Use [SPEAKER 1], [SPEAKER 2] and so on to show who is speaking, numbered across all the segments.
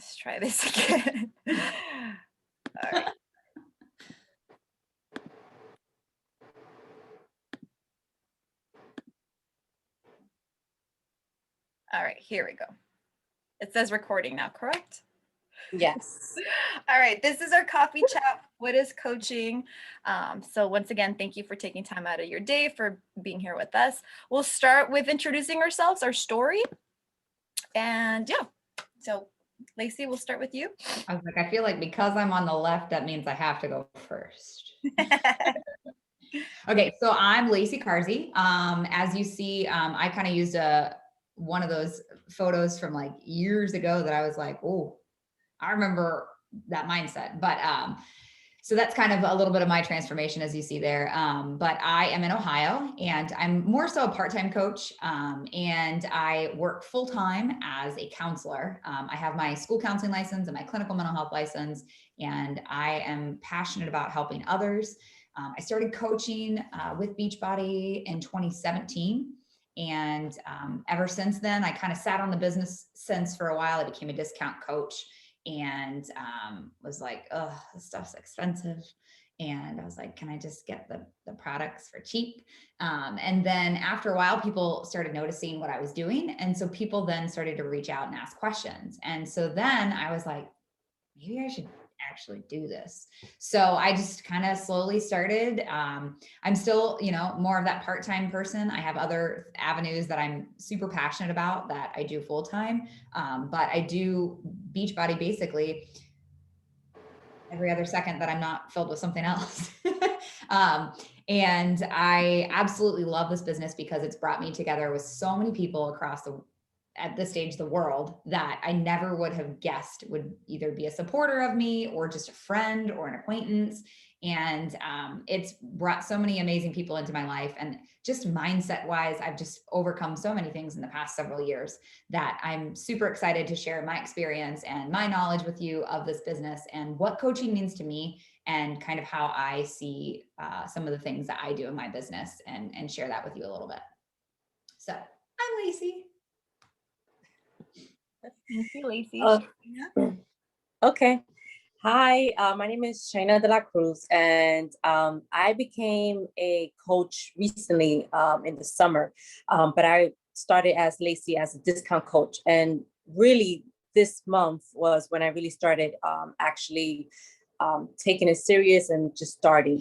[SPEAKER 1] Let's try this again. All right. All right, here we go. It says recording now, correct?
[SPEAKER 2] Yes.
[SPEAKER 1] All right, this is our coffee chat. What is coaching? So once again, thank you for taking time out of your day for being here with us. We'll start with introducing ourselves, our story. And yeah, so Lacey, we'll start with you.
[SPEAKER 2] I was like, I feel like because I'm on the left, that means I have to go first. Okay, so I'm Lacey Carsey. As you see, I kind of used one of those photos from like years ago that I was like, oh, I remember that mindset. But so that's kind of a little bit of my transformation, as you see there. But I am in Ohio, and I'm more so a part-time coach, and I work full-time as a counselor. I have my school counseling license and my clinical mental health license, and I am passionate about helping others. I started coaching with Beachbody in 2017. And ever since then, I kind of sat on the business since for a while. I became a discount coach and was like, oh, this stuff's expensive. And I was like, can I just get the products for cheap? And then after a while, people started noticing what I was doing. And so people then started to reach out and ask questions. And so then I was like, maybe I should actually do this. So I just kind of slowly started. I'm still, more of that part-time person. I have other avenues that I'm super passionate about that I do full-time. But I do Beachbody basically every other second that I'm not filled with something else. And I absolutely love this business because it's brought me together with so many people across at this stage, the world that I never would have guessed would either be a supporter of me or just a friend or an acquaintance. And it's brought so many amazing people into my life. And just mindset wise, I've just overcome so many things in the past several years that I'm super excited to share my experience and my knowledge with you of this business and what coaching means to me and kind of how I see some of the things that I do in my business and share that with you a little bit. So I'm Lacey.
[SPEAKER 1] Thank you, Lacey.
[SPEAKER 3] Okay. Hi, my name is Shaina de la Cruz, and I became a coach recently in the summer, but I started as Lacey as a discount coach. And really this month was when I really started actually taking it serious and just starting.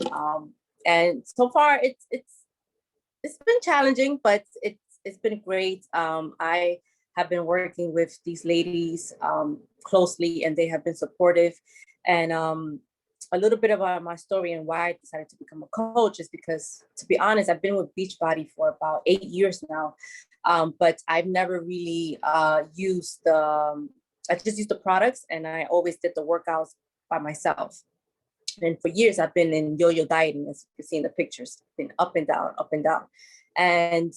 [SPEAKER 3] And so far it's been challenging, but it's been great. I have been working with these ladies closely, and they have been supportive. And a little bit about my story and why I decided to become a coach is because, to be honest, I've been with Beachbody for about 8 years now, but I've never really used I just used the products, and I always did the workouts by myself. And for years, I've been in yo-yo dieting, as you can see in the pictures, been up and down, up and down. And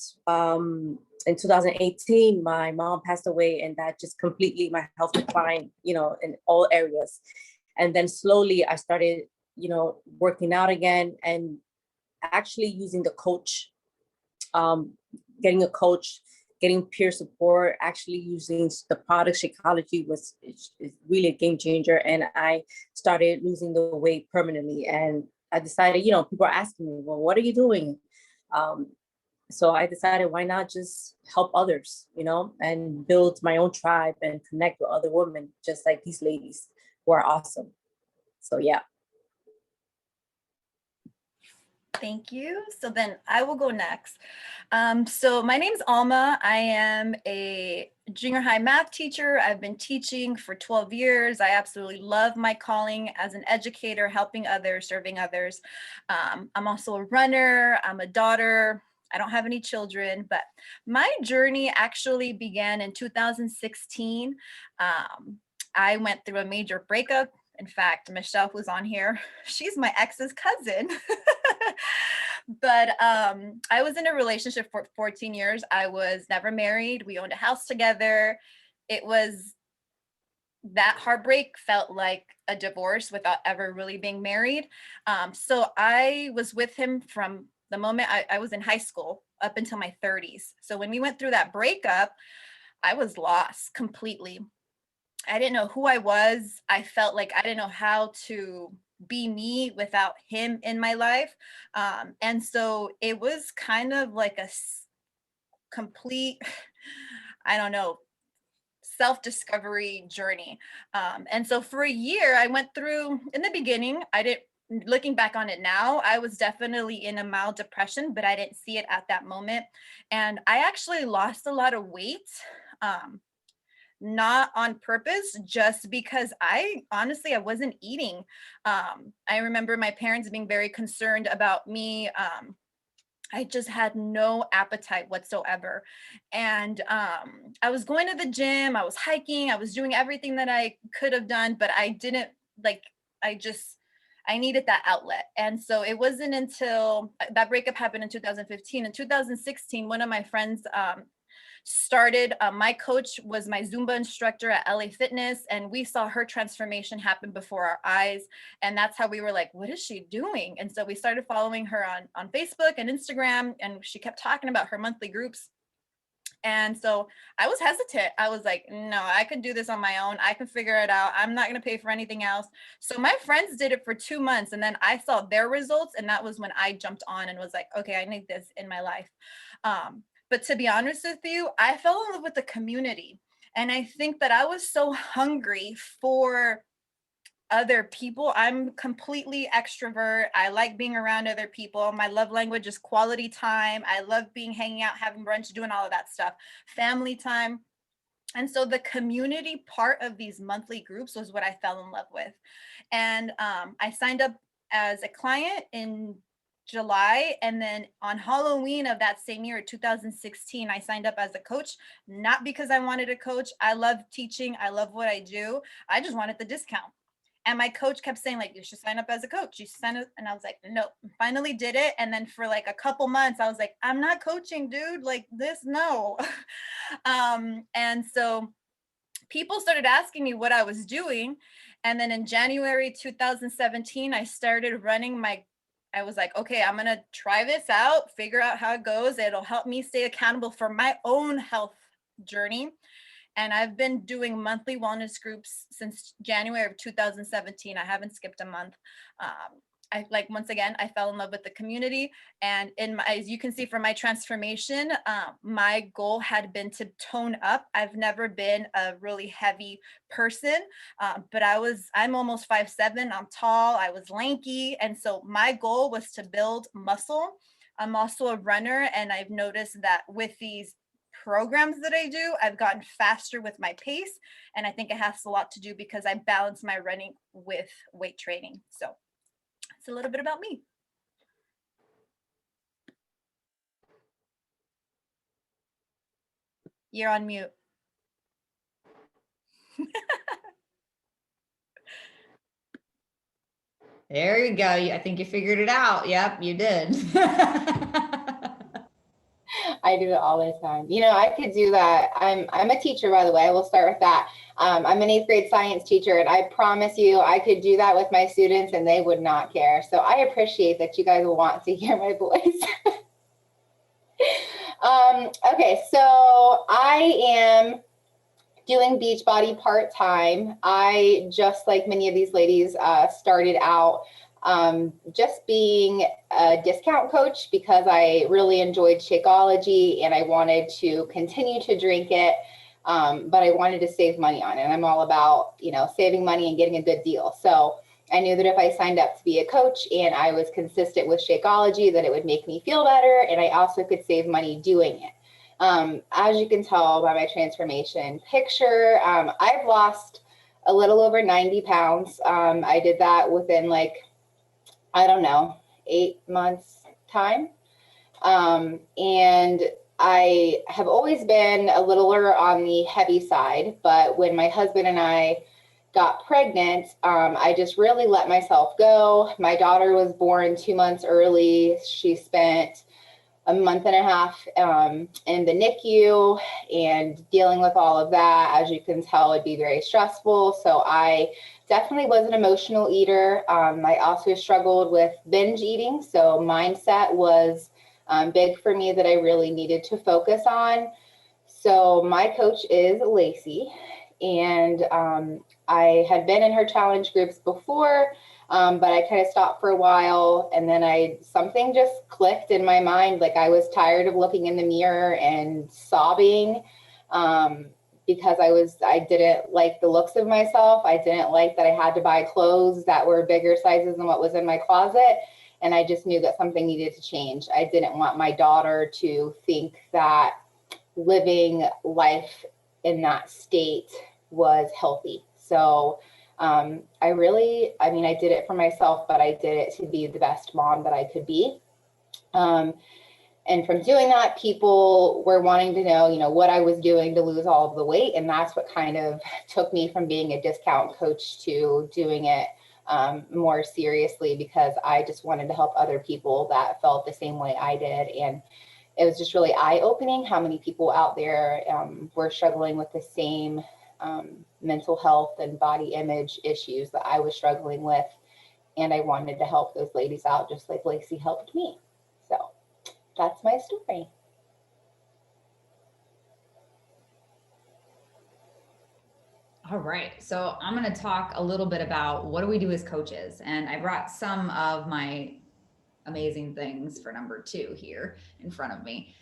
[SPEAKER 3] in 2018, my mom passed away, and that just completely, my health declined, in all areas. And then slowly I started, working out again and actually using the coach, getting a coach, getting peer support, actually using the product Shakeology is really a game changer. And I started losing the weight permanently. And I decided, people are asking me, well, what are you doing? So I decided, why not just help others, and build my own tribe and connect with other women, just like these ladies who are awesome. So, yeah.
[SPEAKER 1] Thank you. So then I will go next. So my name's Alma. I am a junior high math teacher. I've been teaching for 12 years. I absolutely love my calling as an educator, helping others, serving others. I'm also a runner. I'm a daughter. I don't have any children, but my journey actually began in 2016. I went through a major breakup. In fact, Michelle, who's on here, she's my ex's cousin. But I was in a relationship for 14 years. I was never married. We owned a house together. That heartbreak felt like a divorce without ever really being married. So I was with him from the moment I was in high school up until my 30s. So when we went through that breakup, I was lost completely. I didn't know who I was. I felt like I didn't know how to be me without him in my life. And so it was kind of like a complete, I don't know, self-discovery journey. And so for a year, I went through, in the beginning, I didn't, looking back on it now, I was definitely in a mild depression, but I didn't see it at that moment. And I actually lost a lot of weight. Not on purpose, just because I honestly I wasn't eating. I remember my parents being very concerned about me. I just had no appetite whatsoever. And I was going to the gym, I was hiking, I was doing everything that I could have done, but I didn't like, I just, I needed that outlet. And so it wasn't until that breakup happened in 2015. In 2016, one of my friends started, my coach was my Zumba instructor at LA Fitness, and we saw her transformation happen before our eyes. And that's how we were like, what is she doing? And so we started following her on Facebook and Instagram, and she kept talking about her monthly groups. And so I was hesitant. I was like, no, I could do this on my own. I can figure it out. I'm not going to pay for anything else. So my friends did it for 2 months, and then I saw their results. And that was when I jumped on and was like, okay, I need this in my life. But to be honest with you, I fell in love with the community. And I think that I was so hungry for other people. I'm completely extrovert. I like being around other people. My love language is quality time. I love being hanging out, having brunch, doing all of that stuff, family time. And so the community part of these monthly groups was what I fell in love with. And I signed up as a client in July. And then on Halloween of that same year, 2016, I signed up as a coach, not because I wanted a coach. I love teaching. I love what I do. I just wanted the discount. And my coach kept saying, like, you should sign up as a coach. You should sign up. And I was like, no, finally did it. And then for like a couple months, I was like, I'm not coaching, dude. Like this, no. And so people started asking me what I was doing. And then in January 2017, I started running I was like, okay, I'm going to try this out, figure out how it goes. It'll help me stay accountable for my own health journey. And I've been doing monthly wellness groups since January of 2017. I haven't skipped a month. I like, once again, I fell in love with the community. And as you can see from my transformation, my goal had been to tone up. I've never been a really heavy person, but I'm almost 5'7". I'm tall, I was lanky. And so my goal was to build muscle. I'm also a runner. And I've noticed that with these programs that I do, I've gotten faster with my pace. And I think it has a lot to do because I balance my running with weight training. So it's a little bit about me. You're on mute.
[SPEAKER 2] There you go. I think you figured it out. Yep, you did.
[SPEAKER 4] I do it all the time. You know, I could do that. I'm a teacher, by the way. We'll start with that. I'm an 8th grade science teacher, and I promise you, I could do that with my students, and they would not care. So I appreciate that you guys want to hear my voice. Okay, so I am doing Beachbody part-time. I, just like many of these ladies, started out just being a discount coach because I really enjoyed Shakeology and I wanted to continue to drink it, but I wanted to save money on it. And I'm all about, you know, saving money and getting a good deal. So I knew that if I signed up to be a coach and I was consistent with Shakeology, that it would make me feel better, and I also could save money doing it. As you can tell by my transformation picture, I've lost a little over 90 pounds. I did that within like, I don't know, 8 months time. And I have always been a littler on the heavy side, but when my husband and I got pregnant, I just really let myself go. My daughter was born 2 months early. She spent a month and a half in the NICU, and dealing with all of that, as you can tell, would be very stressful. So I definitely was an emotional eater. I also struggled with binge eating. So mindset was big for me that I really needed to focus on. So my coach is Lacey, And I had been in her challenge groups before, but I kind of stopped for a while, and then something just clicked in my mind. Like, I was tired of looking in the mirror and sobbing, because I didn't like the looks of myself. I didn't like that I had to buy clothes that were bigger sizes than what was in my closet. And I just knew that something needed to change. I didn't want my daughter to think that living life in that state was healthy. So I did it for myself, but I did it to be the best mom that I could be. And from doing that, people were wanting to know, what I was doing to lose all of the weight. And that's what kind of took me from being a discount coach to doing it more seriously, because I just wanted to help other people that felt the same way I did. And it was just really eye-opening how many people out there were struggling with the same mental health and body image issues that I was struggling with. And I wanted to help those ladies out just like Lacey helped me. So that's my story.
[SPEAKER 2] All right. So I'm going to talk a little bit about what do we do as coaches? And I brought some of my amazing things for number 2 here in front of me.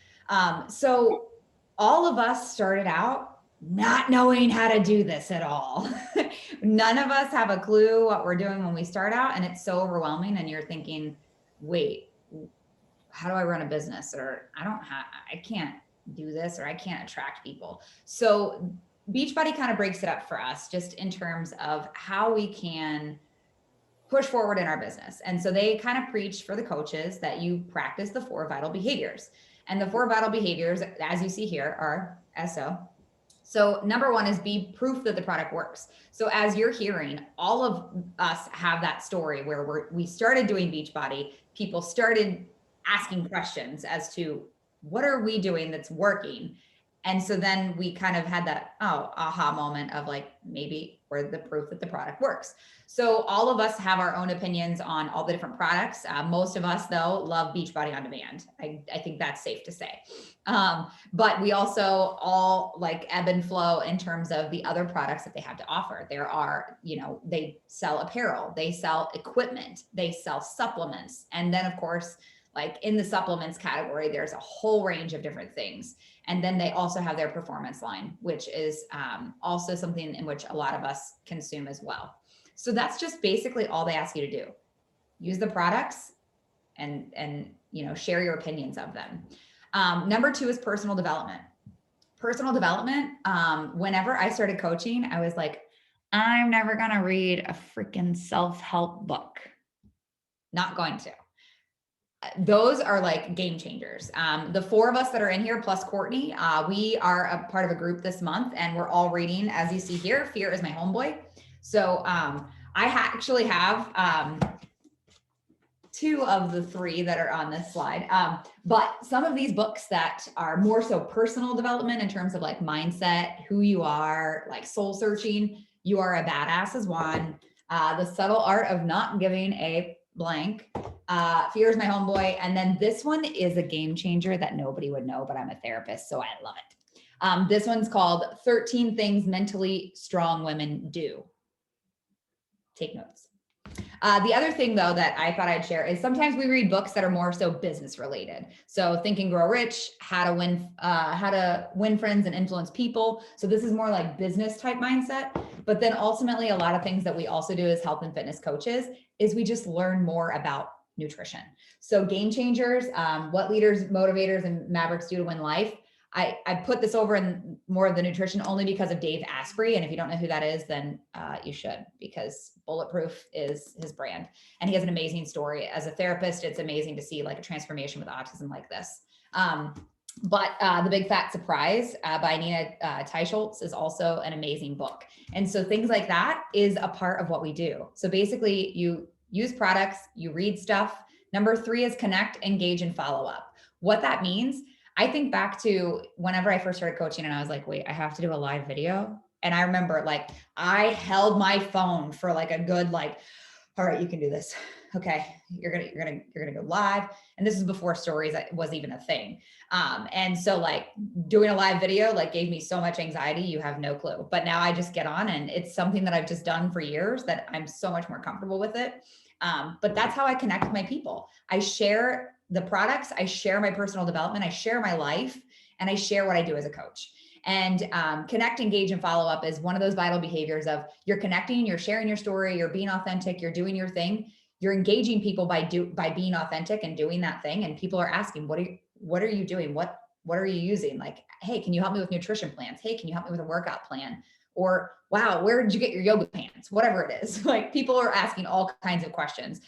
[SPEAKER 2] So all of us started out not knowing how to do this at all. None of us have a clue what we're doing when we start out, and it's so overwhelming. And you're thinking, wait, how do I run a business? Or I can't do this, or I can't attract people. So Beachbody kind of breaks it up for us just in terms of how we can push forward in our business. And so they kind of preach for the coaches that you practice the 4 vital behaviors. And the 4 vital behaviors, as you see here, are SO. So number 1 is be proof that the product works. So as you're hearing, all of us have that story where we started doing Beachbody. People started asking questions as to what are we doing that's working? And so then we kind of had that aha moment of like, maybe we're the proof that the product works. So all of us have our own opinions on all the different products. Most of us, though, love Beachbody On Demand. I think that's safe to say. But we also all like ebb and flow in terms of the other products that they have to offer. There are, they sell apparel, they sell equipment, they sell supplements. And then, of course, like in the supplements category, there's a whole range of different things. And then they also have their performance line, which is also something in which a lot of us consume as well. So that's just basically all they ask you to do. Use the products and share your opinions of them. Number 2 is personal development. Personal development, whenever I started coaching, I was like, I'm never going to read a freaking self-help book. Not going to. Those are like game changers. The 4 of us that are in here, plus Courtney, we are a part of a group this month, and we're all reading, as you see here, Fear is My Homeboy. So I actually have 2 of the 3 that are on this slide. But some of these books that are more so personal development in terms of like mindset, who you are, like soul searching, You Are a Badass is one. The Subtle Art of Not Giving a Blank. Fear is My Homeboy. And then this one is a game changer that nobody would know, but I'm a therapist, so I love it. This one's called 13 Things Mentally Strong Women Do. Take notes. The other thing, though, that I thought I'd share is sometimes we read books that are more so business related. So Think and Grow Rich, how to win friends and influence people. So this is more like business type mindset. But then ultimately, a lot of things that we also do as health and fitness coaches is we just learn more about nutrition. So Game Changers, what leaders, motivators, and mavericks do to win life. I put this over in more of the nutrition only because of Dave Asprey. And if you don't know who that is, then you should, because Bulletproof is his brand. And he has an amazing story. As a therapist, it's amazing to see like a transformation with autism like this. But The Big Fat Surprise by Nina Teicholz is also an amazing book. And so things like that is a part of what we do. So basically you use products, you read stuff. Number 3 is connect, engage, and follow up. What that means, I think back to whenever I first started coaching and I was like, wait, I have to do a live video. And I remember like, I held my phone for like a good, all right, you can do this. Okay, you're gonna go live. And this is before stories was even a thing. And so like doing a live video like gave me so much anxiety, you have no clue. But now I just get on, and it's something that I've just done for years that I'm so much more comfortable with it. But that's how I connect with my people. I share the products, I share my personal development, I share my life, and I share what I do as a coach. And connect, engage, and follow up is one of those vital behaviors of you're connecting, you're sharing your story, you're being authentic, you're doing your thing, you're engaging people by being authentic and doing that thing. And people are asking, what are you doing? What are you using? Like, hey, can you help me with nutrition plans? Hey, can you help me with a workout plan? Or, wow, where did you get your yoga pants? Whatever it is. Like, people are asking all kinds of questions.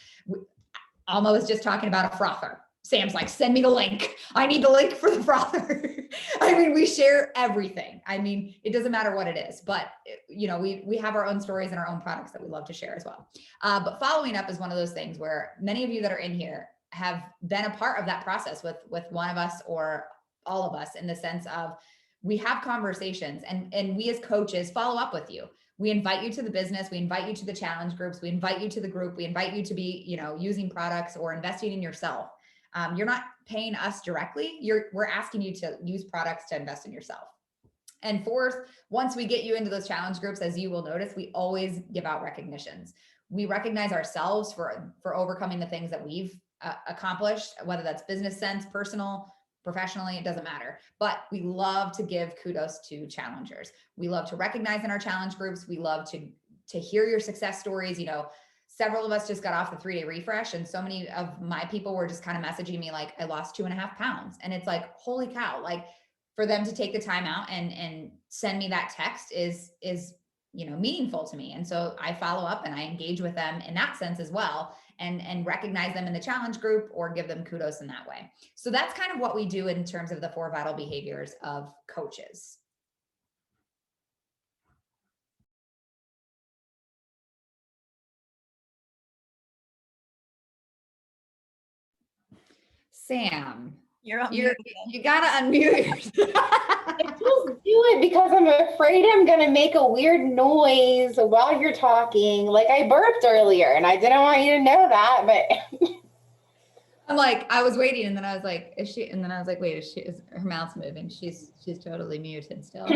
[SPEAKER 2] Alma was just talking about a frother. Sam's like, send me the link. I need the link for the frother. I mean, we share everything. I mean, it doesn't matter what it is, but you know, we have our own stories and our own products that we love to share as well. But following up is one of those things where many of you that are in here have been a part of that process with one of us or all of us, in the sense of we have conversations, and we as coaches follow up with you. We invite you to the business. We invite you to the challenge groups. We invite you to the group. We invite you to be, you know, using products or investing in yourself. You're not paying us directly. We're asking you to use products to invest in yourself. And fourth, once we get you into those challenge groups, as you will notice, we always give out recognitions. We recognize ourselves for overcoming the things that we've accomplished, whether that's business sense, personal, professionally, it doesn't matter. But we love to give kudos to challengers. We love to recognize in our challenge groups. We love to hear your success stories. You know, several of us just got off the 3-day refresh, and so many of my people were just kind of messaging me like, I lost 2.5 pounds. And it's like, holy cow, like for them to take the time out and send me that text is, you know, meaningful to me. And so I follow up and I engage with them in that sense as well, and recognize them in the challenge group or give them kudos in that way. So that's kind of what we do in terms of the 4 vital behaviors of coaches. Sam,
[SPEAKER 1] You're on
[SPEAKER 2] you
[SPEAKER 1] mute.
[SPEAKER 2] gotta unmute yourself.
[SPEAKER 4] I just do it because I'm afraid I'm going to make a weird noise while you're talking. Like I burped earlier and I didn't want you to know that, but
[SPEAKER 2] I'm like, I was waiting, and then I was like, is she? And then I was like, wait, is her mouth's moving? She's totally muted still.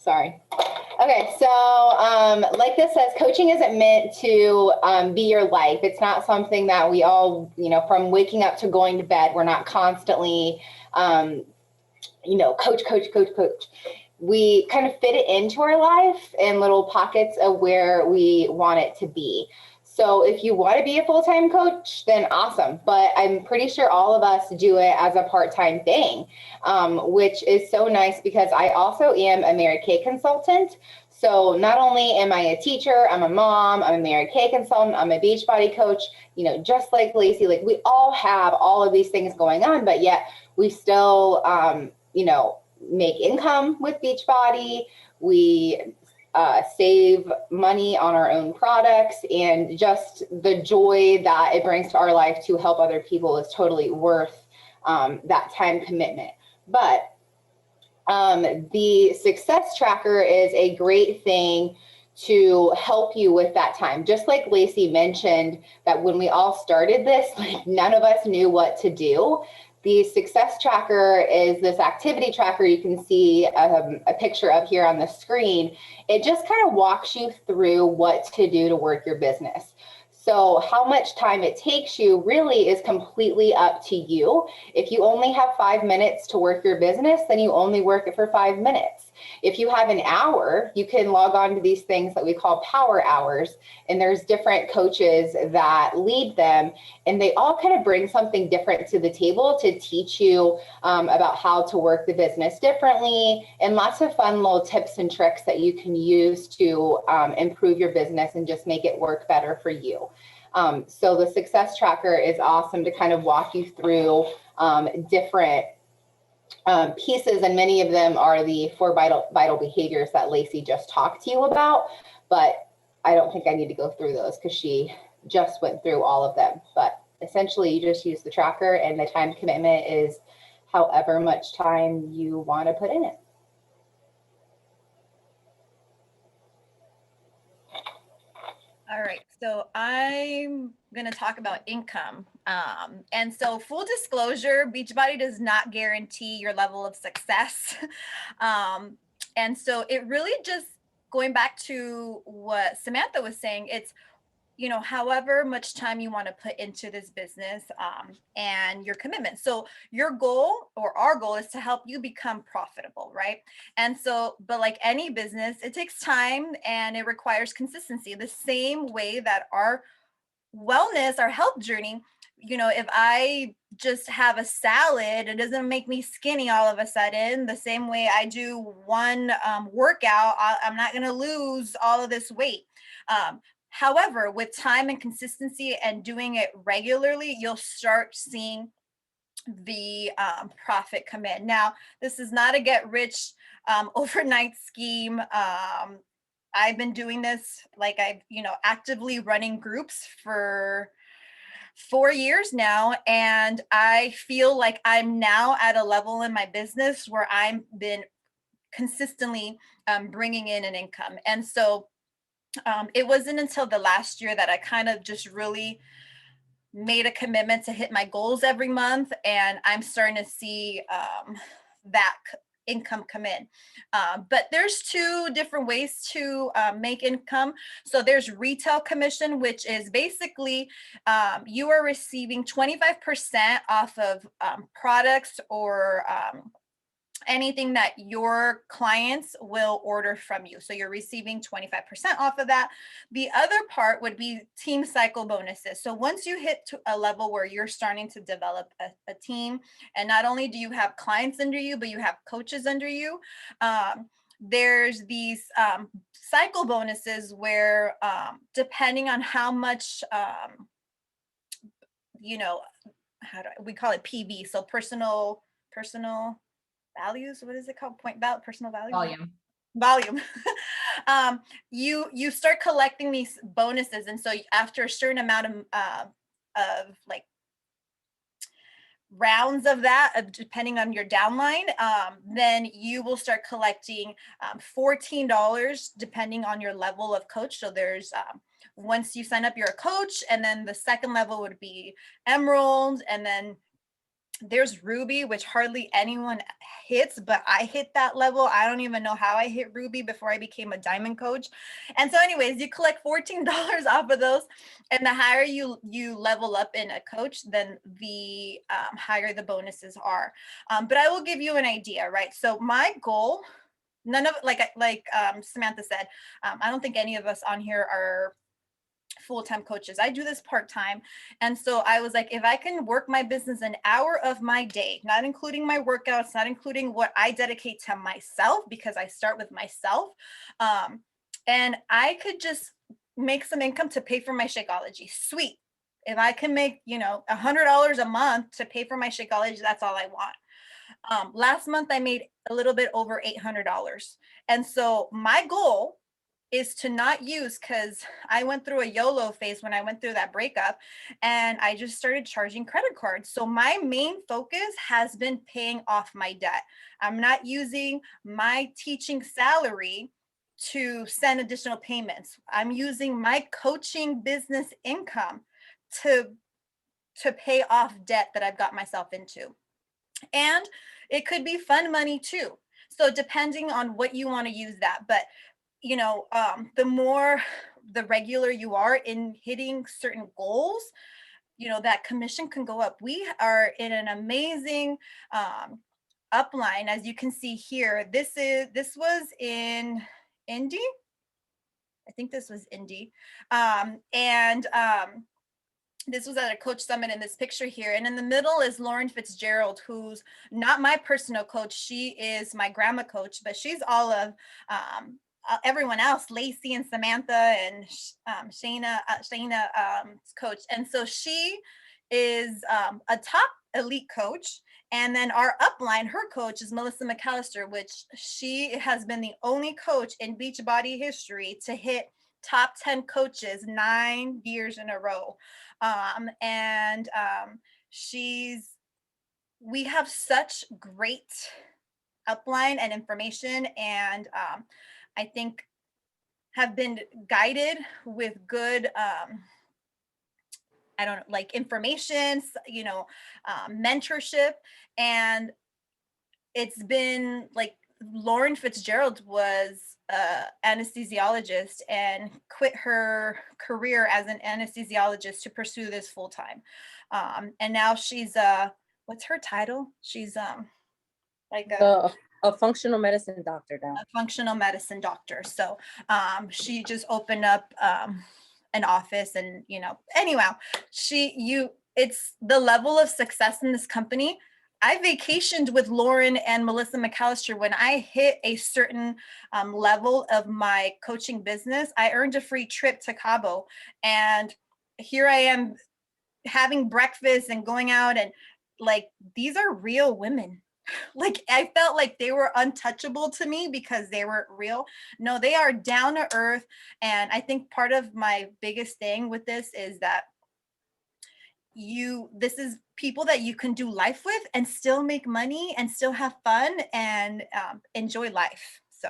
[SPEAKER 4] sorry. Okay, so like this says, coaching isn't meant to be your life. It's not something that we all, you know, from waking up to going to bed, we're not constantly, you know, coach. We kind of fit it into our life in little pockets of where we want it to be. So if you want to be a full-time coach, then awesome. But I'm pretty sure all of us do it as a part-time thing, which is so nice because I also am a Mary Kay consultant. So not only am I a teacher, I'm a mom, I'm a Mary Kay consultant, I'm a Beachbody coach, you know, just like Lacey, like we all have all of these things going on, but yet we still, you know, make income with Beachbody. We save money on our own products, and just the joy that it brings to our life to help other people is totally worth that time commitment. But the success tracker is a great thing to help you with that time. Just like Lacey mentioned, that when we all started this, like none of us knew what to do. The success tracker is this activity tracker you can see a picture of here on the screen. It just kind of walks you through what to do to work your business. So how much time it takes you really is completely up to you. If you only have 5 minutes to work your business, then you only work it for 5 minutes. If you have an hour, you can log on to these things that we call power hours, and there's different coaches that lead them, and they all kind of bring something different to the table to teach you about how to work the business differently, and lots of fun little tips and tricks that you can use to improve your business and just make it work better for you. So the success tracker is awesome to kind of walk you through different pieces, and many of them are the 4 vital behaviors that Lacey just talked to you about, but I don't think I need to go through those because she just went through all of them. But essentially you just use the tracker, and the time commitment is however much time you want to put in it.
[SPEAKER 1] All right, So I'm going to talk about income. And so full disclosure, Beachbody does not guarantee your level of success. um, and so it really just going back to what Samantha was saying, it's, you know, however much time you want to put into this business and your commitment. So your goal or our goal is to help you become profitable, right? And so, but like any business, it takes time and it requires consistency, the same way that our wellness, our health journey, you know, if I just have a salad, it doesn't make me skinny all of a sudden. The same way I do one workout, I'm not going to lose all of this weight. However, with time and consistency and doing it regularly, you'll start seeing the profit come in. Now, this is not a get rich overnight scheme. I've been doing this, like I've, you know, actively running groups for 4 years now. And I feel like I'm now at a level in my business where I've been consistently bringing in an income. And so it wasn't until the last year that I kind of just really made a commitment to hit my goals every month. And I'm starting to see that income come in. But there's two different ways to make income. So there's retail commission, which is basically you are receiving 25% off of products or anything that your clients will order from you. So you're receiving 25% off of that. The other part would be team cycle bonuses. So once you hit to a level where you're starting to develop a team, and not only do you have clients under you, but you have coaches under you, there's these cycle bonuses where depending on how much, you know, we call it PV, so personal values, what is it called, personal value, volume. You start collecting these bonuses, and so after a certain amount of like rounds of that, depending on your downline, then you will start collecting $14 depending on your level of coach. So there's once you sign up, you're a coach, and then the second level would be emerald, and then there's Ruby, which hardly anyone hits, but I hit that level. I don't even know how I hit Ruby before I became a diamond coach. And so anyways, you collect $14 off of those. And the higher you level up in a coach, then the higher the bonuses are. But I will give you an idea, right? So my goal, none of like Samantha said, I don't think any of us on here are full-time coaches. I do this part-time. And so I was like, if I can work my business an hour of my day, not including my workouts, not including what I dedicate to myself, because I start with myself, and I could just make some income to pay for my Shakeology. Sweet. If I can make, you know, $100 a month to pay for my Shakeology, that's all I want. Last month, I made a little bit over $800. And so my goal is to not use, because I went through a YOLO phase when I went through that breakup, and I just started charging credit cards. So my main focus has been paying off my debt. I'm not using my teaching salary to send additional payments. I'm using my coaching business income to pay off debt that I've got myself into. And it could be fun money too. So depending on what you want to use that, but you know, the regular you are in hitting certain goals, you know, that commission can go up. We are in an amazing upline, as you can see here. This was in Indy. I think this was Indy. And this was at a coach summit in this picture here. And in the middle is Lauren Fitzgerald, who's not my personal coach. She is my grandma coach, but she's all of everyone else, Lacey and Samantha and Shayna coach. And so she is a top elite coach. And then our upline, her coach is Melissa McAllister, which she has been the only coach in Beachbody history to hit top 10 coaches 9 years in a row. And we have such great upline and information. And I think have been guided with good, I don't know, like information, you know, mentorship. And it's been like Lauren Fitzgerald was anesthesiologist and quit her career as an anesthesiologist to pursue this full time. And now she's what's her title? She's like
[SPEAKER 3] a functional medicine doctor now.
[SPEAKER 1] a functional medicine doctor. So she just opened up an office, and you know, anyhow, it's the level of success in this company. I vacationed with Lauren and Melissa McAllister. When I hit a certain level of my coaching business, I earned a free trip to Cabo. And here I am having breakfast and going out, and like, these are real women. Like, I felt like they were untouchable to me because they were real. No, they are down to earth. And I think part of my biggest thing with this is that this is people that you can do life with and still make money and still have fun and enjoy life. So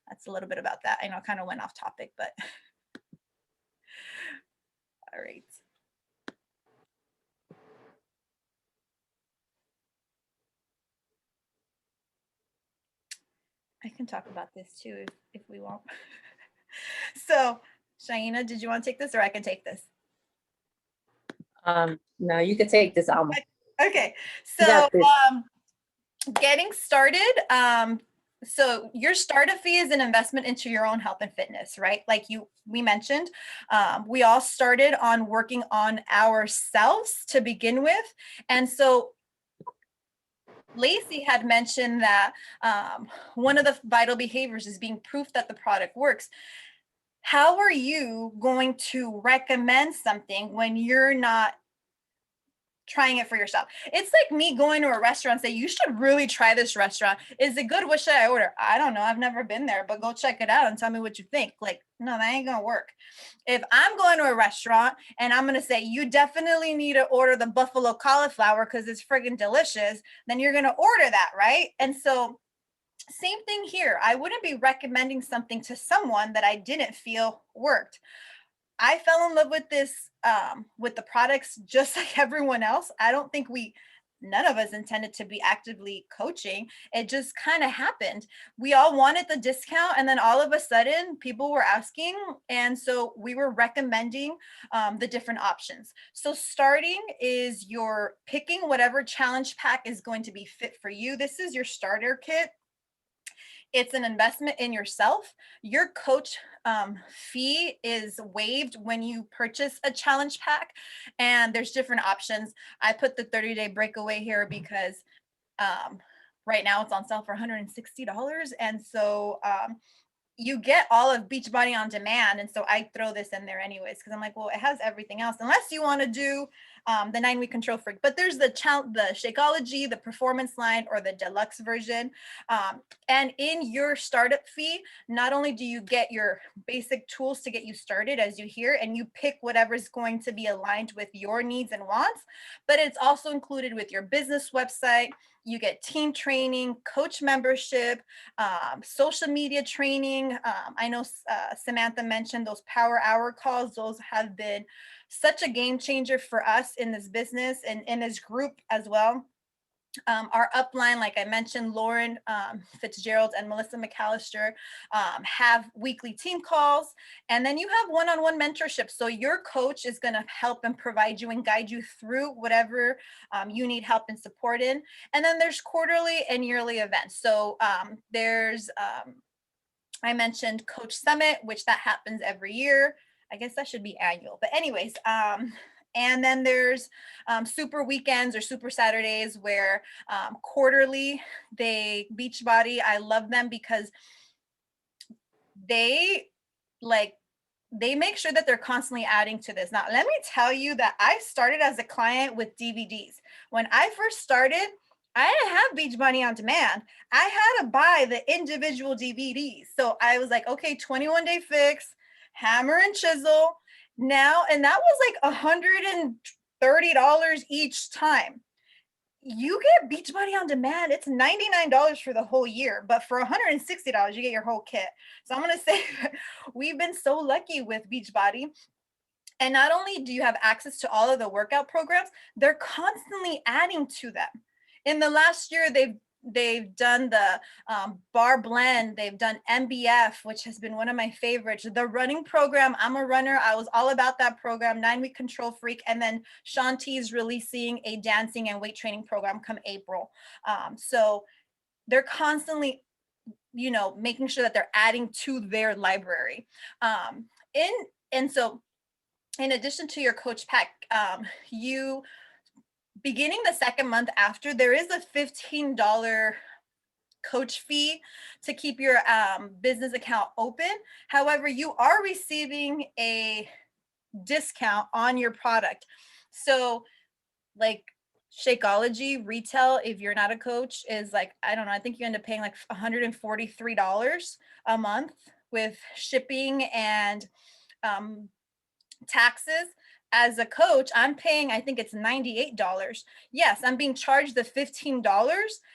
[SPEAKER 1] that's a little bit about that. I know I kind of went off topic, but all right. I can talk about this too if we want. So, Shaina, did you want to take this, or I can take this?
[SPEAKER 3] No, you can take this, Alma.
[SPEAKER 1] Okay,
[SPEAKER 3] You got
[SPEAKER 1] so
[SPEAKER 3] this.
[SPEAKER 1] getting started. So your startup fee is an investment into your own health and fitness, right? Like we mentioned, we all started on working on ourselves to begin with. And so Lacey had mentioned that one of the vital behaviors is being proof that the product works. How are you going to recommend something when you're not trying it for yourself? It's like me going to a restaurant and say, you should really try this restaurant. Is it good? What should I order? I don't know. I've never been there, but go check it out and tell me what you think. Like, no, that ain't gonna work. If I'm going to a restaurant and I'm gonna say, you definitely need to order the buffalo cauliflower because it's friggin' delicious, then you're gonna order that, right? And so same thing here. I wouldn't be recommending something to someone that I didn't feel worked. I fell in love with this, with the products, just like everyone else. I don't think none of us intended to be actively coaching. It just kind of happened. We all wanted the discount, and then all of a sudden people were asking. And so we were recommending the different options. So starting is you're picking whatever challenge pack is going to be fit for you. This is your starter kit. It's an investment in yourself. Your coach fee is waived when you purchase a challenge pack, and there's different options. I put the 30-day breakaway here because right now it's on sale for $160. And so you get all of Beachbody on demand. And so I throw this in there anyways, because I'm like, well, it has everything else, unless you want to do the 9-week control freak. But there's the Shakeology, the performance line, or the deluxe version. And in your startup fee, not only do you get your basic tools to get you started, as you hear, and you pick whatever's going to be aligned with your needs and wants, but it's also included with your business website. You get team training, coach membership, social media training. I know Samantha mentioned those power hour calls. Those have been such a game changer for us in this business and in this group as well. Our upline, like I mentioned, Lauren Fitzgerald and Melissa McAllister have weekly team calls. And then you have one-on-one mentorship. So your coach is going to help and provide you and guide you through whatever you need help and support in. And then there's quarterly and yearly events. So there's, I mentioned Coach Summit, which that happens every year. I guess that should be annual. But anyways, and then there's super weekends or super Saturdays where quarterly, Beachbody, I love them because they make sure that they're constantly adding to this. Now, let me tell you that I started as a client with DVDs. When I first started, I didn't have Beachbody on demand. I had to buy the individual DVDs. So I was like, okay, 21-day fix, hammer and chisel. Now, and that was like $130 each time. you get Beachbody on demand. It's $99 for the whole year, but for $160, you get your whole kit. So I'm going to say we've been so lucky with Beachbody. And not only do you have access to all of the workout programs, they're constantly adding to them. In the last year, they've done the bar blend, they've done MBF, which has been one of my favorites. The running program, I'm a runner, I was all about that program, 9-week control freak. And then Shanti's releasing a dancing and weight training program come April. So they're constantly, making sure that they're adding to their library. And so in addition to your coach pack, you beginning the second month after, there is a $15 coach fee to keep your business account open. However, you are receiving a discount on your product. So like Shakeology retail, if you're not a coach, is like, I don't know, I think you end up paying like $143 a month with shipping and taxes. As a coach, I'm paying, I think it's $98. Yes, I'm being charged the $15.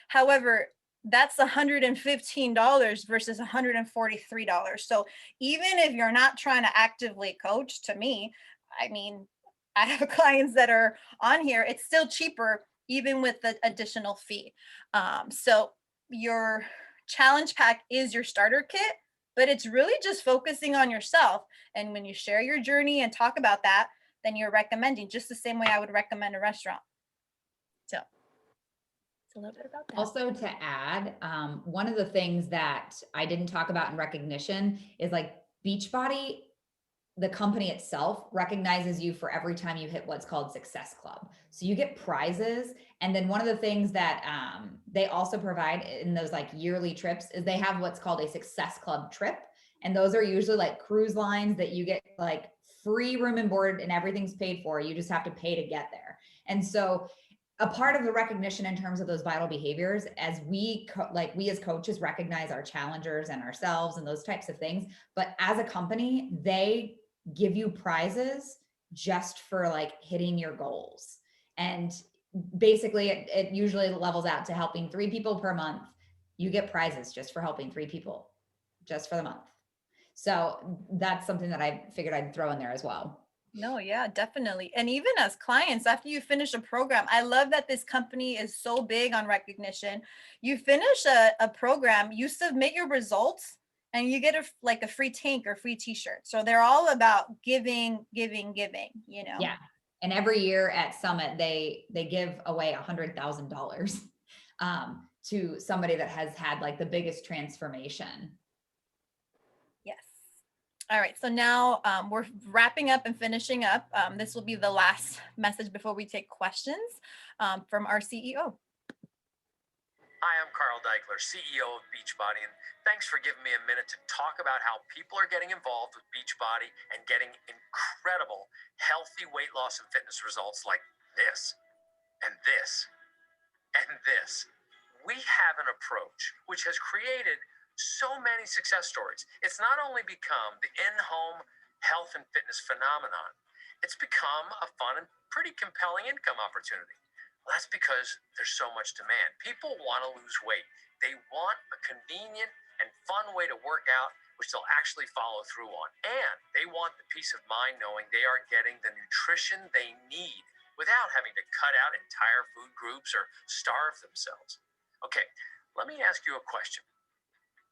[SPEAKER 1] However, that's $115 versus $143. So even if you're not trying to actively coach, to me, I mean, I have clients that are on here, it's still cheaper even with the additional fee. So your challenge pack is your starter kit, but it's really just focusing on yourself. And when you share your journey and talk about that, then you're recommending just the same way I would recommend a restaurant. So it's a little bit about that.
[SPEAKER 2] Also to add, one of the things that I didn't talk about in recognition is like Beachbody, the company itself recognizes you for every time you hit what's called Success Club. So you get prizes. And then one of the things that they also provide in those like yearly trips is they have what's called a Success Club trip. And those are usually like cruise lines that you get like free room and board and everything's paid for. You just have to pay to get there. And so a part of the recognition in terms of those vital behaviors, as we as coaches recognize our challengers and ourselves and those types of things. But as a company, they give you prizes just for like hitting your goals. And basically it usually levels out to helping 3 people per month. You get prizes just for helping 3 people just for the month. So that's something that I figured I'd throw in there as well.
[SPEAKER 1] No, yeah, definitely. And even as clients, after you finish a program, I love that this company is so big on recognition. You finish a program, you submit your results, and you get a free tank or free t-shirt. So they're all about giving,
[SPEAKER 2] Yeah. And every year at Summit, they give away $100,000 to somebody that has had like the biggest transformation.
[SPEAKER 1] Yes. All right. So now we're wrapping up and finishing up. This will be the last message before we take questions from our CEO.
[SPEAKER 5] Hi, I'm Carl Deichler, CEO of Beachbody, and thanks for giving me a minute to talk about how people are getting involved with Beachbody and getting incredible healthy weight loss and fitness results like this, and this, and this. We have an approach which has created so many success stories. It's not only become the in-home health and fitness phenomenon, it's become a fun and pretty compelling income opportunity. Well, that's because there's so much demand. People want to lose weight. They want a convenient and fun way to work out, which they'll actually follow through on. And they want the peace of mind knowing they are getting the nutrition they need without having to cut out entire food groups or starve themselves. Okay, let me ask you a question.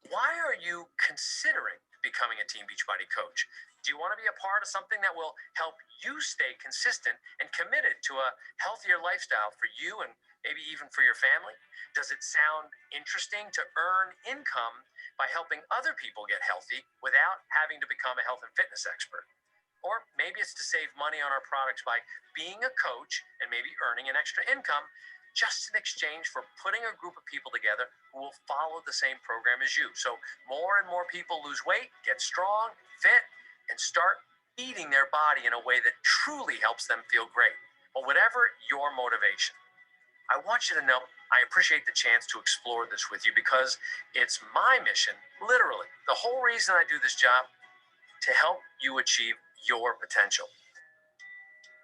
[SPEAKER 5] Why are you considering becoming a Team Beachbody coach? Do you want to be a part of something that will help you stay consistent and committed to a healthier lifestyle for you and maybe even for your family? Does it sound interesting to earn income by helping other people get healthy without having to become a health and fitness expert? Or maybe it's to save money on our products by being a coach and maybe earning an extra income just in exchange for putting a group of people together who will follow the same program as you. So more and more people lose weight, get strong, fit, and start eating their body in a way that truly helps them feel great. But whatever your motivation, I want you to know I appreciate the chance to explore this with you because it's my mission, literally, the whole reason I do this job, to help you achieve your potential.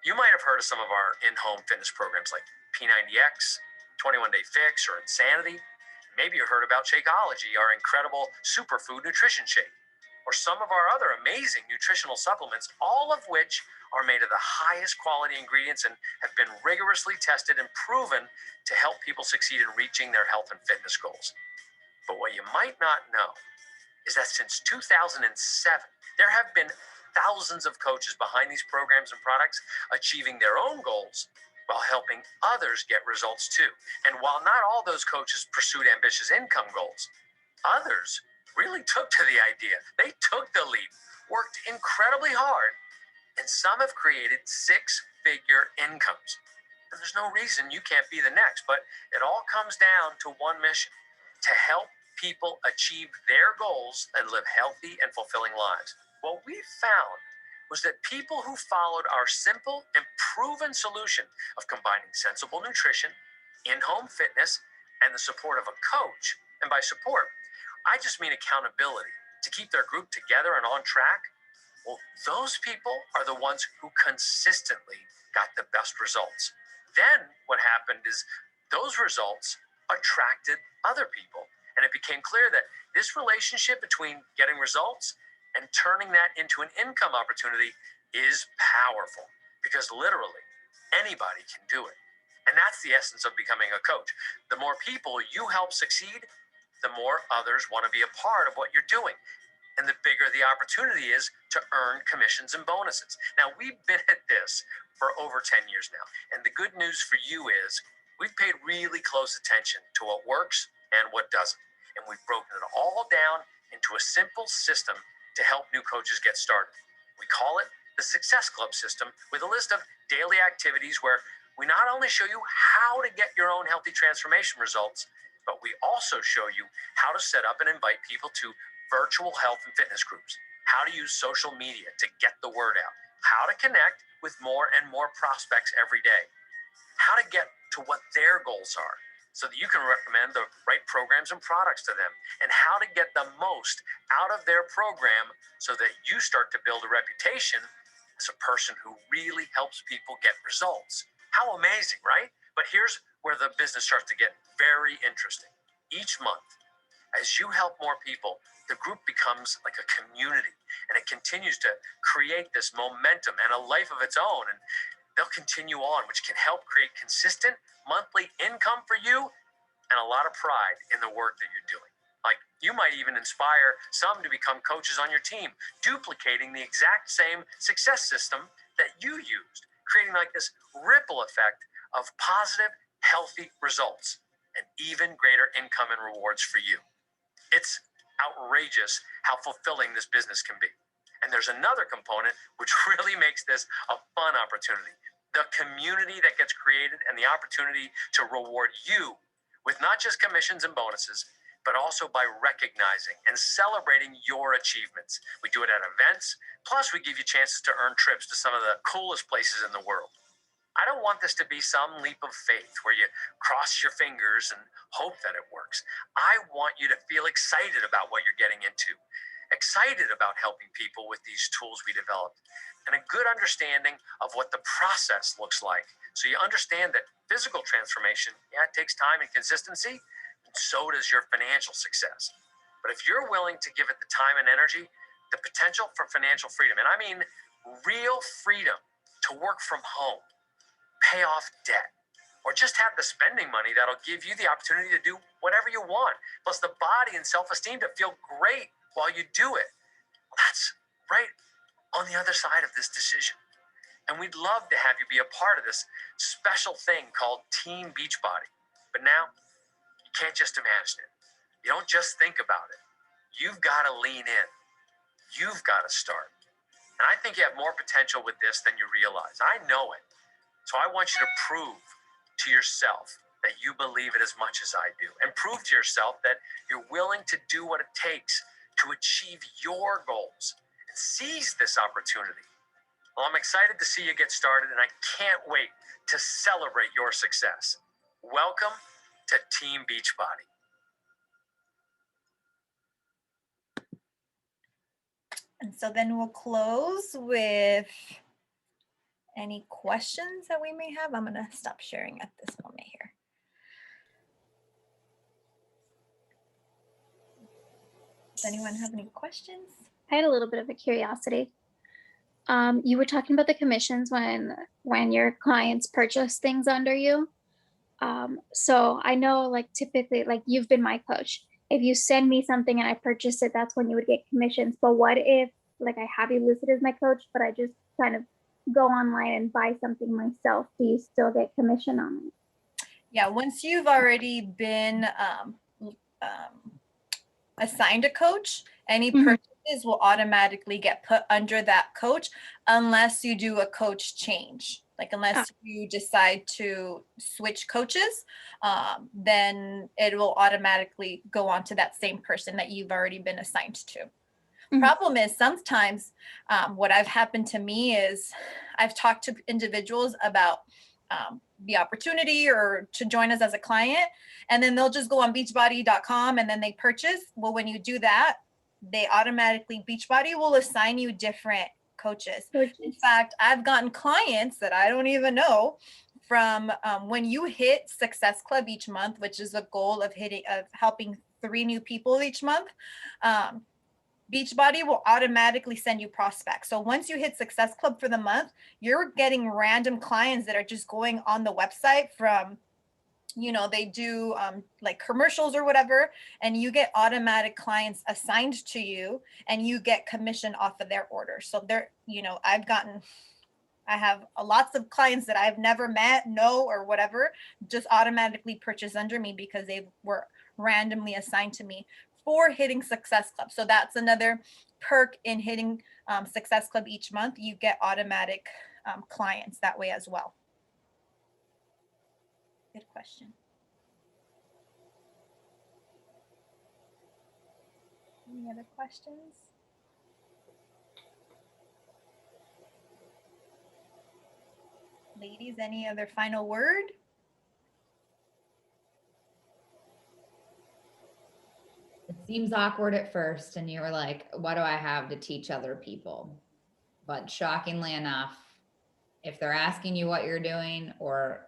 [SPEAKER 5] You might have heard of some of our in-home fitness programs like P90X, 21 Day Fix or Insanity. Maybe you heard about Shakeology, our incredible superfood nutrition shake, or some of our other amazing nutritional supplements, all of which are made of the highest quality ingredients and have been rigorously tested and proven to help people succeed in reaching their health and fitness goals. But what you might not know is that since 2007, there have been thousands of coaches behind these programs and products achieving their own goals while helping others get results too. And while not all those coaches pursued ambitious income goals, others really took to the idea. They took the leap, worked incredibly hard, and some have created six-figure incomes. And there's no reason you can't be the next, but it all comes down to one mission: to help people achieve their goals and live healthy and fulfilling lives. What we found was that people who followed our simple and proven solution of combining sensible nutrition, in-home fitness, and the support of a coach, and by support, I just mean accountability to keep their group together and on track, well, those people are the ones who consistently got the best results. Then what happened is those results attracted other people, and it became clear that this relationship between getting results and turning that into an income opportunity is powerful, because literally anybody can do it. And that's the essence of becoming a coach. The more people you help succeed, the more others want to be a part of what you're doing. And the bigger the opportunity is to earn commissions and bonuses. Now, we've been at this for over 10 years now. And the good news for you is we've paid really close attention to what works and what doesn't. And we've broken it all down into a simple system to help new coaches get started. We call it the Success Club system, with a list of daily activities where we not only show you how to get your own healthy transformation results, but we also show you how to set up and invite people to virtual health and fitness groups, how to use social media to get the word out, how to connect with more and more prospects every day, how to get to what their goals are so that you can recommend the right programs and products to them, and how to get the most out of their program so that you start to build a reputation as a person who really helps people get results. How amazing, right? But here's where the business starts to get very interesting. Each month, as you help more people, the group becomes like a community, and it continues to create this momentum and a life of its own. And they'll continue on, which can help create consistent monthly income for you and a lot of pride in the work that you're doing. Like, you might even inspire some to become coaches on your team, duplicating the exact same success system that you used, creating like this ripple effect of positive, healthy results and even greater income and rewards for you. It's outrageous how fulfilling this business can be. And there's another component which really makes this a fun opportunity: the community that gets created and the opportunity to reward you with not just commissions and bonuses, but also by recognizing and celebrating your achievements. We do it at events, plus we give you chances to earn trips to some of the coolest places in the world. I don't want this to be some leap of faith where you cross your fingers and hope that it works. I want you to feel excited about what you're getting into, excited about helping people with these tools we developed, and a good understanding of what the process looks like. So you understand that physical transformation, yeah, it takes time and consistency, and so does your financial success. But if you're willing to give it the time and energy, the potential for financial freedom, and I mean real freedom to work from home, pay off debt, or just have the spending money that'll give you the opportunity to do whatever you want, plus the body and self-esteem to feel great while you do it. That's right on the other side of this decision. And we'd love to have you be a part of this special thing called Team Beachbody. But now, you can't just imagine it. You don't just think about it. You've got to lean in. You've got to start. And I think you have more potential with this than you realize. I know it. So I want you to prove to yourself that you believe it as much as I do, and prove to yourself that you're willing to do what it takes to achieve your goals and seize this opportunity. Well, I'm excited to see you get started, and I can't wait to celebrate your success. Welcome to Team Beachbody.
[SPEAKER 1] And so then we'll close with any questions that we may have. I'm going to stop sharing at this moment here. Does anyone have any questions?
[SPEAKER 6] I had a little bit of a curiosity. You were talking about the commissions when your clients purchase things under you. So I know, like, typically, like, you've been my coach. If you send me something and I purchase it, that's when you would get commissions. But what if, like, I have you listed as my coach, but I just kind of go online and buy something myself? Do you still get commission on it?
[SPEAKER 1] Yeah, once you've already been assigned a coach, any purchases will automatically get put under that coach unless you do a coach change. Like unless you decide to switch coaches, then it will automatically go on to that same person that you've already been assigned to. Problem is sometimes what I've happened to me is I've talked to individuals about the opportunity or to join us as a client, and then they'll just go on beachbody.com and then they purchase. Well, when you do that, they automatically, Beachbody will assign you different coaches. In fact, I've gotten clients that I don't even know from when you hit Success Club each month, which is a goal of helping 3 new people each month. Beachbody will automatically send you prospects. So once you hit Success Club for the month, you're getting random clients that are just going on the website from, they do like commercials or whatever, and you get automatic clients assigned to you and you get commission off of their orders. So I have lots of clients that I've never met, know, or whatever, just automatically purchase under me because they were randomly assigned to me for hitting Success Club. So that's another perk in hitting Success Club each month. You get automatic clients that way as well. Good question. Any other questions? Ladies, any other final word?
[SPEAKER 2] It seems awkward at first, and you were like, what do I have to teach other people? But shockingly enough, if they're asking you what you're doing, or,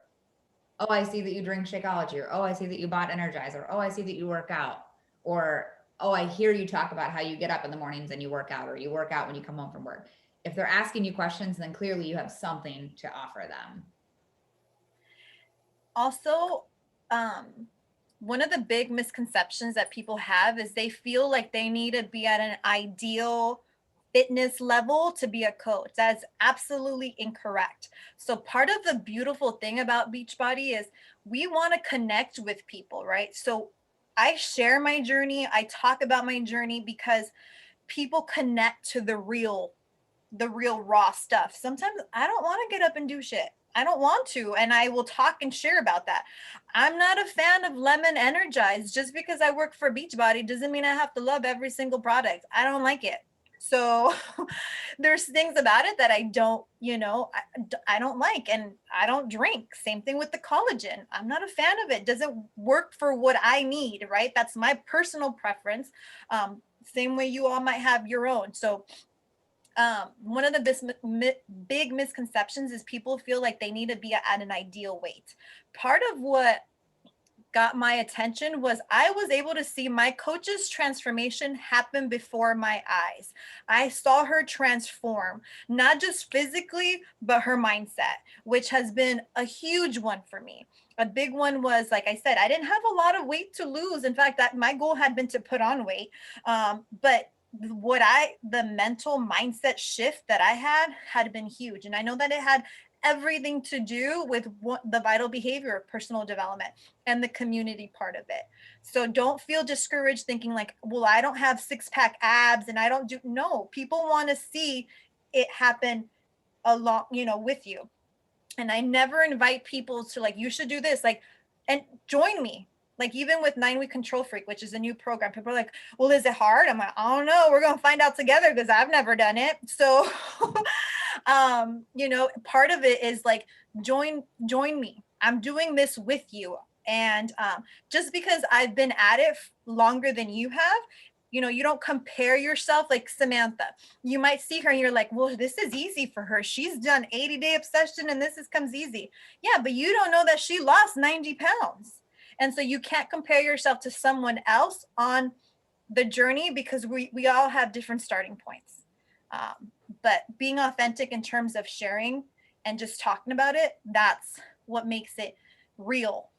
[SPEAKER 2] oh, I see that you drink Shakeology, or, oh, I see that you bought Energizer, oh, I see that you work out, or, oh, I hear you talk about how you get up in the mornings and you work out, or you work out when you come home from work. If they're asking you questions, then clearly you have something to offer them.
[SPEAKER 1] Also, one of the big misconceptions that people have is they feel like they need to be at an ideal fitness level to be a coach. That's absolutely incorrect. So part of the beautiful thing about Beachbody is we want to connect with people, right? So I share my journey. I talk about my journey because people connect to the real raw stuff. Sometimes I don't want to get up and do shit. I don't want to, and I will talk and share about that. I'm not a fan of lemon energized. Just because I work for Beachbody doesn't mean I have to love every single product. I don't like it. So there's things about it that I don't, I don't like, and I don't drink. Same thing with the collagen. I'm not a fan of it. It doesn't work for what I need, right? That's my personal preference. Same way you all might have your own. So one of the big misconceptions is people feel like they need to be at an ideal weight. Part of what got my attention was I was able to see my coach's transformation happen before my eyes. I saw her transform, not just physically, but her mindset, which has been a huge one for me. A big one was, like I said, I didn't have a lot of weight to lose. In fact, my goal had been to put on weight. But the mental mindset shift that I had been huge. And I know that it had everything to do with the vital behavior of personal development and the community part of it. So don't feel discouraged thinking like, well, I don't have 6-pack abs and I don't do, no, people want to see it happen along, with you. And I never invite people to like, you should do this, like, and join me. Like even with 9-Week Control Freak, which is a new program, people are like, well, is it hard? I'm like, I don't know. We're going to find out together because I've never done it. So, part of it is like, join me. I'm doing this with you. And just because I've been at it longer than you have, you don't compare yourself like Samantha. You might see her and you're like, well, this is easy for her. She's done 80-day obsession and this comes easy. Yeah, but you don't know that she lost 90 pounds. And so you can't compare yourself to someone else on the journey, because we all have different starting points. But being authentic in terms of sharing and just talking about it, that's what makes it real.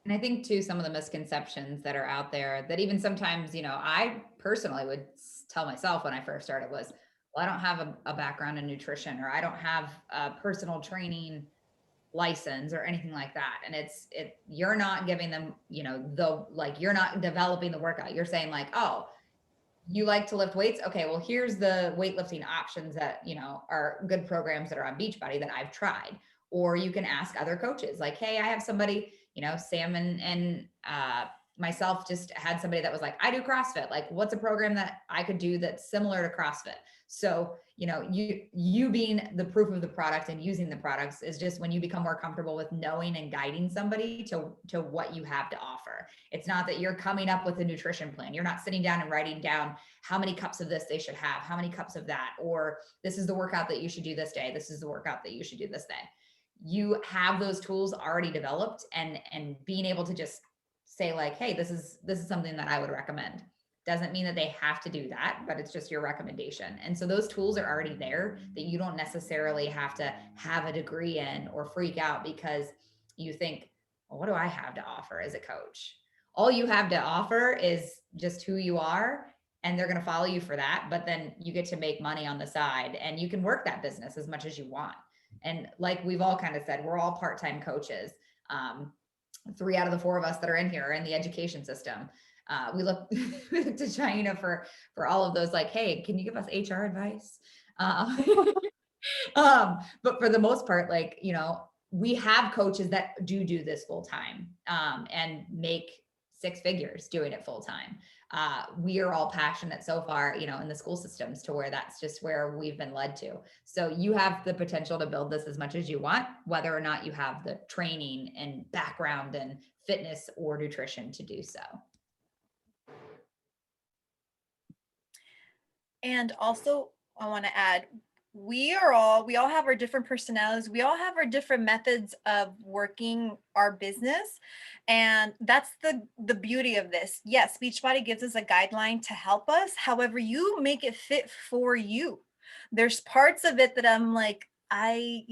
[SPEAKER 2] And I think too, some of the misconceptions that are out there that even sometimes, I personally would tell myself when I first started was, well, I don't have a background in nutrition, or I don't have a personal training license or anything like that. And you're not giving them, you're not developing the workout. You're saying like, oh, you like to lift weights? Okay, well, here's the weightlifting options that, are good programs that are on Beachbody that I've tried. Or you can ask other coaches like, hey, I have somebody, Sam and myself just had somebody that was like, I do CrossFit. Like, what's a program that I could do that's similar to CrossFit? So, you being the proof of the product and using the products is just when you become more comfortable with knowing and guiding somebody to what you have to offer. It's not that you're coming up with a nutrition plan. You're not sitting down and writing down how many cups of this they should have, how many cups of that, or this is the workout that you should do this day. This is the workout that you should do this day. You have those tools already developed, and being able to just say like, hey, this is something that I would recommend. Doesn't mean that they have to do that, but it's just your recommendation. And so those tools are already there that you don't necessarily have to have a degree in or freak out because you think, well, what do I have to offer as a coach? All you have to offer is just who you are, and they're going to follow you for that. But then you get to make money on the side, and you can work that business as much as you want. And like we've all kind of said, we're all part-time coaches. 3 out of the 4 of us that are in here are in the education system. We look to China for all of those, like, hey, can you give us HR advice? But for the most part, like, we have coaches that do this full time and make 6 figures doing it full time. We are all passionate so far, in the school systems to where that's just where we've been led to. So you have the potential to build this as much as you want, whether or not you have the training and background and fitness or nutrition to do so.
[SPEAKER 1] And also, I want to add, we all have our different personalities. We all have our different methods of working our business. And that's the beauty of this. Yes, Beachbody gives us a guideline to help us. However, you make it fit for you. There's parts of it that I'm like, I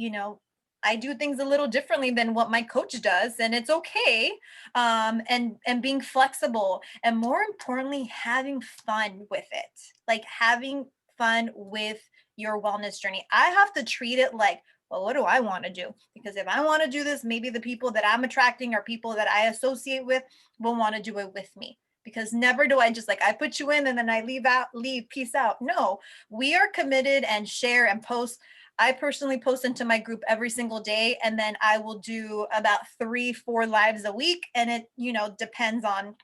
[SPEAKER 1] do things a little differently than what my coach does, and it's okay. And being flexible, and more importantly, having fun with it, like having fun with your wellness journey. I have to treat it like, well, what do I want to do? Because if I want to do this, maybe the people that I'm attracting are people that I associate with will want to do it with me. Because never do I just like, I put you in and then I leave, peace out. No, we are committed and share and post. I personally post into my group every single day, and then I will do about 3-4 lives a week. And it, depends on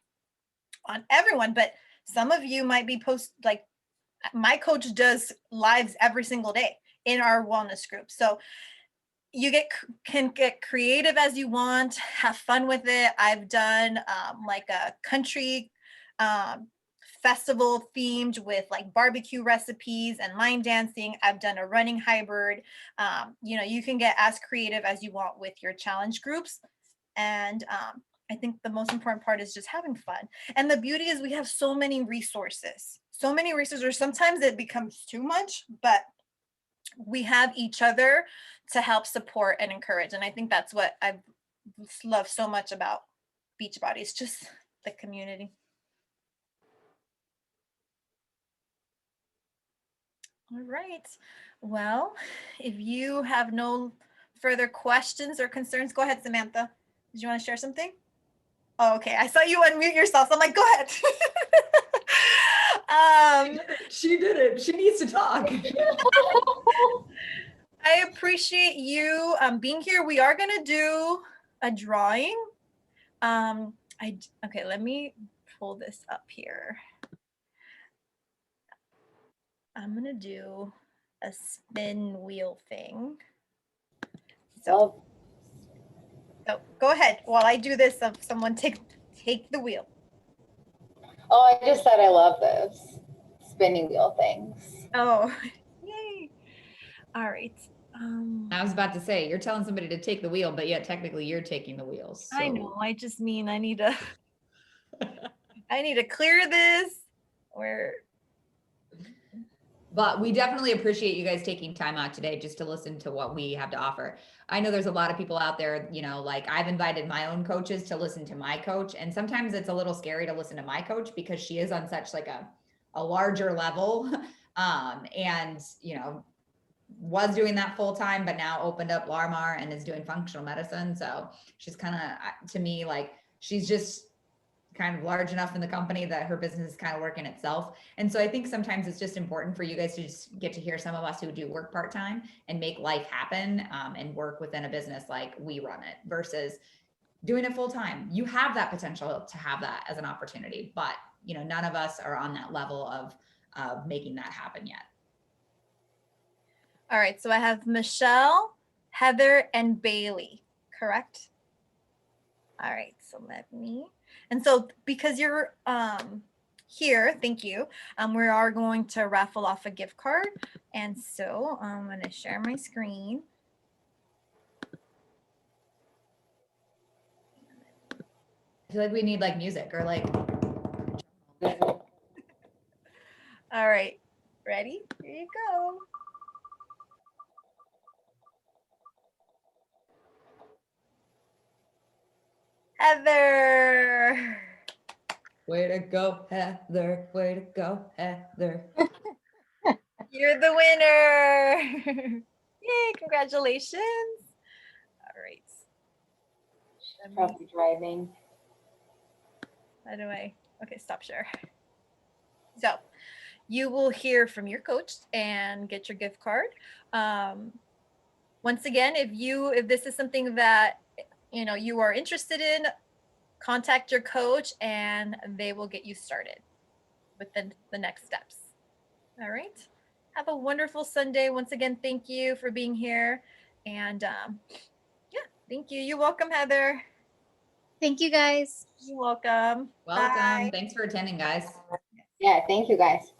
[SPEAKER 1] everyone, but some of you might be like my coach does lives every single day in our wellness group. So you can get creative as you want, have fun with it. I've done like a country festival themed with like barbecue recipes and line dancing. I've done a running hybrid. You can get as creative as you want with your challenge groups. And I think the most important part is just having fun. And the beauty is we have so many resources. Sometimes it becomes too much, but we have each other to help support and encourage. And I think that's what I've loved so much about Beachbody. It's just the community. All right. Well, if you have no further questions or concerns, go ahead, Samantha. Did you want to share something? Oh, okay. I saw you unmute yourself. So I'm like, go ahead.
[SPEAKER 2] She did it. She needs to talk.
[SPEAKER 1] I appreciate you being here. We are going to do a drawing. Okay, let me pull this up here. I'm going to do a spin wheel thing. So go ahead. While I do this, someone take the wheel.
[SPEAKER 4] Oh, I just said I love those spinning wheel things.
[SPEAKER 1] Oh, yay. All right.
[SPEAKER 2] I was about to say, you're telling somebody to take the wheel, but yet technically you're taking the wheels. So.
[SPEAKER 1] I know. I just mean I need to I need to clear this.
[SPEAKER 2] But we definitely appreciate you guys taking time out today just to listen to what we have to offer. I know there's a lot of people out there, you know, like I've invited my own coaches to listen to my coach. And sometimes it's a little scary to listen to my coach because she is on such like a larger level. And, you know, was doing that full time, but now opened up Larmar and is doing functional medicine. So she's kind of, to me, like she's just kind of large enough in the company that her business is kind of working itself. And so I think sometimes it's just important for you guys to just get to hear some of us who do work part-time and make life happen, and work within a business like we run it versus doing it full time. You have that potential to have that as an opportunity, but you know, none of us are on that level of making that happen yet.
[SPEAKER 1] All right, so I have Michelle, Heather, and Bailey, correct? All right, so and so because you're here, thank you. We are going to raffle off a gift card. And so I'm going to share my screen.
[SPEAKER 2] I feel like we need like music or like.
[SPEAKER 1] All right, ready? Here you go. Heather.
[SPEAKER 2] Way to go, Heather. Way to go, Heather.
[SPEAKER 1] You're the winner. Yay, congratulations. All right.
[SPEAKER 4] She's probably driving.
[SPEAKER 1] How do I? Okay, stop share. So you will hear from your coach and get your gift card. Once again, if this is something that you are interested in, contact your coach and they will get you started with the next steps. All right. Have a wonderful Sunday. Once again, thank you for being here. And yeah, thank you. You're welcome, Heather.
[SPEAKER 6] Thank you, guys.
[SPEAKER 1] You're welcome.
[SPEAKER 2] Welcome.
[SPEAKER 1] Bye.
[SPEAKER 2] Thanks for attending, guys.
[SPEAKER 4] Yeah, thank you guys.